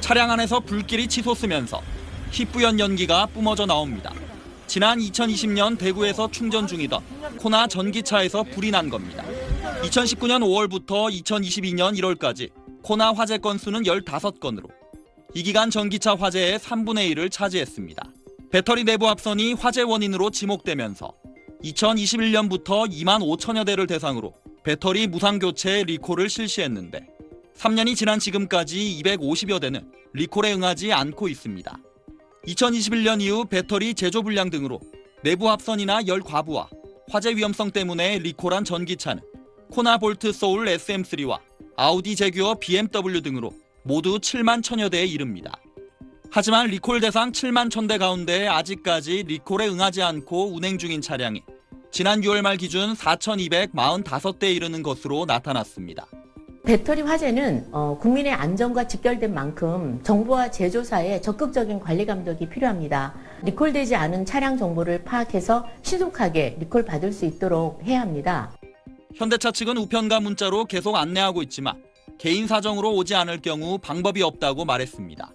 차량 안에서 불길이 치솟으면서 희뿌연 연기가 뿜어져 나옵니다. 지난 2020년 대구에서 충전 중이던 코나 전기차에서 불이 난 겁니다. 2019년 5월부터 2022년 1월까지 코나 화재 건수는 15건으로 이 기간 전기차 화재의 3분의 1을 차지했습니다. 배터리 내부 합선이 화재 원인으로 지목되면서 2021년부터 2만 5천여 대를 대상으로 배터리 무상 교체 리콜을 실시했는데 3년이 지난 지금까지 250여 대는 리콜에 응하지 않고 있습니다. 2021년 이후 배터리 제조 불량 등으로 내부 합선이나 열 과부하, 화재 위험성 때문에 리콜한 전기차는 코나 볼트 소울 SM3와 아우디 제규어 BMW 등으로 모두 7만 천여 대에 이릅니다. 하지만 리콜 대상 7만 1000대 가운데 아직까지 리콜에 응하지 않고 운행 중인 차량이 지난 6월 말 기준 4245대에 이르는 것으로 나타났습니다. 배터리 화재는 국민의 안전과 직결된 만큼 정부와 제조사의 적극적인 관리 감독이 필요합니다. 리콜되지 않은 차량 정보를 파악해서 신속하게 리콜 받을 수 있도록 해야 합니다. 현대차 측은 우편과 문자로 계속 안내하고 있지만 개인 사정으로 오지 않을 경우 방법이 없다고 말했습니다.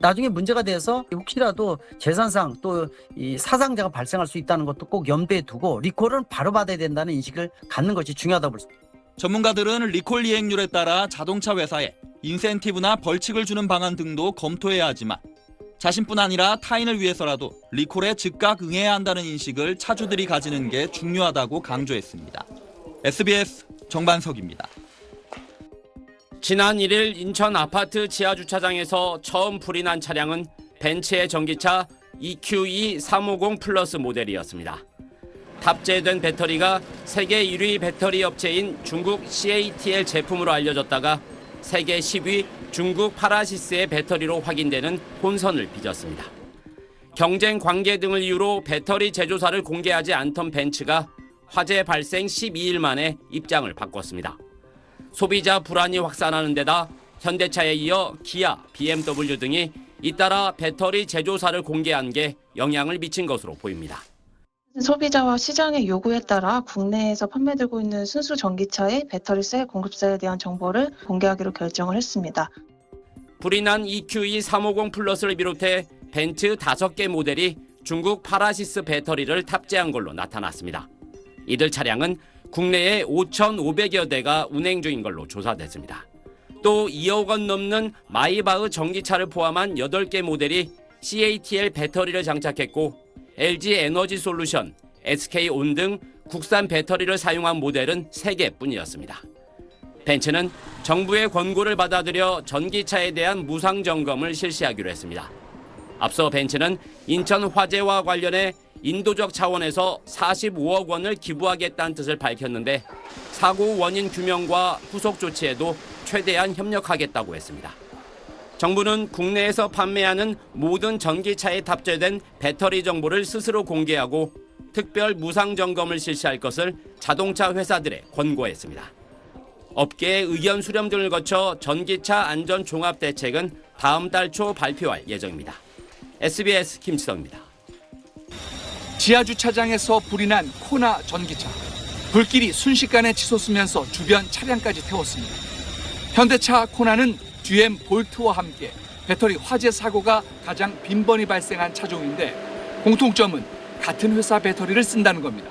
나중에 문제가 돼서 혹시라도 재산상 또 이 사상자가 발생할 수 있다는 것도 꼭 염두에 두고 리콜은 바로 받아야 된다는 인식을 갖는 것이 중요하다고 볼 수 있습니다. 전문가들은 리콜 이행률에 따라 자동차 회사에 인센티브나 벌칙을 주는 방안 등도 검토해야 하지만 자신뿐 아니라 타인을 위해서라도 리콜에 즉각 응해야 한다는 인식을 차주들이 가지는 게 중요하다고 강조했습니다. SBS 정반석입니다. 지난 1일 인천 아파트 지하주차장에서 처음 불이 난 차량은 벤츠의 전기차 EQE 350 플러스 모델이었습니다. 탑재된 배터리가 세계 1위 배터리 업체인 중국 CATL 제품으로 알려졌다가 세계 10위 중국 파라시스의 배터리로 확인되는 혼선을 빚었습니다. 경쟁 관계 등을 이유로 배터리 제조사를 공개하지 않던 벤츠가 화재 발생 12일 만에 입장을 바꿨습니다. 소비자 불안이 확산하는 데다 현대차에 이어 기아, BMW 등이 잇따라 배터리 제조사를 공개한 게 영향을 미친 것으로 보입니다. 소비자와 시장의 요구에 따라 국내에서 판매되고 있는 순수 전기차의 배터리셀 공급사에 대한 정보를 공개하기로 결정을 했습니다. 불이 난 EQE 350 플러스를 비롯해 벤츠 5개 모델이 중국 파라시스 배터리를 탑재한 걸로 나타났습니다. 이들 차량은 국내에 5,500여 대가 운행 중인 걸로 조사됐습니다. 또 2억 원 넘는 마이바흐 전기차를 포함한 8개 모델이 CATL 배터리를 장착했고 LG 에너지 솔루션, SK온 등 국산 배터리를 사용한 모델은 3개뿐이었습니다. 벤츠는 정부의 권고를 받아들여 전기차에 대한 무상 점검을 실시하기로 했습니다. 앞서 벤츠는 인천 화재와 관련해 인도적 차원에서 45억 원을 기부하겠다는 뜻을 밝혔는데 사고 원인 규명과 후속 조치에도 최대한 협력하겠다고 했습니다. 정부는 국내에서 판매하는 모든 전기차에 탑재된 배터리 정보를 스스로 공개하고 특별 무상 점검을 실시할 것을 자동차 회사들에 권고했습니다. 업계의 의견 수렴 등을 거쳐 전기차 안전 종합 대책은 다음 달 초 발표할 예정입니다. SBS 김치성입니다. 지하주차장에서 불이 난 코나 전기차. 불길이 순식간에 치솟으면서 주변 차량까지 태웠습니다. 현대차 코나는 GM 볼트와 함께 배터리 화재 사고가 가장 빈번히 발생한 차종인데 공통점은 같은 회사 배터리를 쓴다는 겁니다.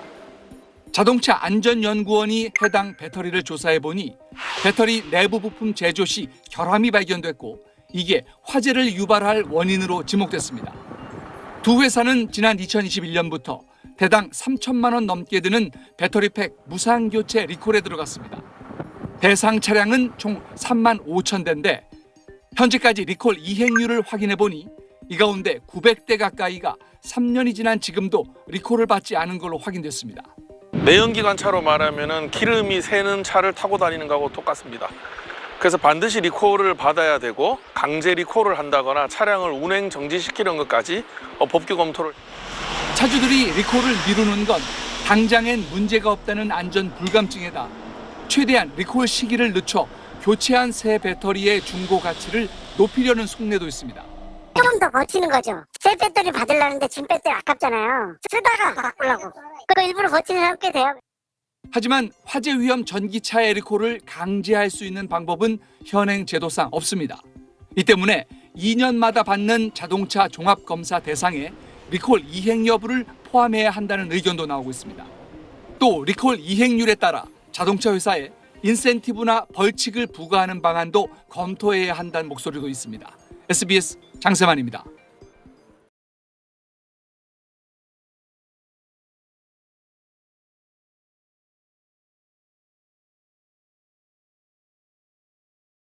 자동차 안전연구원이 해당 배터리를 조사해보니 배터리 내부 부품 제조 시 결함이 발견됐고 이게 화재를 유발할 원인으로 지목됐습니다. 두 회사는 지난 2021년부터 대당 3천만 원 넘게 드는 배터리팩 무상 교체 리콜에 들어갔습니다. 대상 차량은 총 3만 5천 대인데 현재까지 리콜 이행률을 확인해보니 이 가운데 900대 가까이가 3년이 지난 지금도 리콜을 받지 않은 걸로 확인됐습니다. 내연기관 차로 말하면 기름이 새는 차를 타고 다니는 거하고 똑같습니다. 그래서 반드시 리콜을 받아야 되고 강제 리콜을 한다거나 차량을 운행 정지시키는 것까지 법규 검토를. 차주들이 리콜을 미루는 건 당장엔 문제가 없다는 안전 불감증에다 최대한 리콜 시기를 늦춰 교체한 새 배터리의 중고 가치를 높이려는 속내도 있습니다. 조금 더 버티는 거죠. 새 배터리 받으려는데 진 배터리 아깝잖아요. 쓰다가 바꾸려고. 그거 일부러 버티는 사람 꽤 돼요. 하지만 화재 위험 전기차의 리콜을 강제할 수 있는 방법은 현행 제도상 없습니다. 이 때문에 2년마다 받는 자동차 종합검사 대상에 리콜 이행 여부를 포함해야 한다는 의견도 나오고 있습니다. 또 리콜 이행률에 따라 자동차 회사에 인센티브나 벌칙을 부과하는 방안도 검토해야 한다는 목소리도 있습니다. SBS 장세만입니다.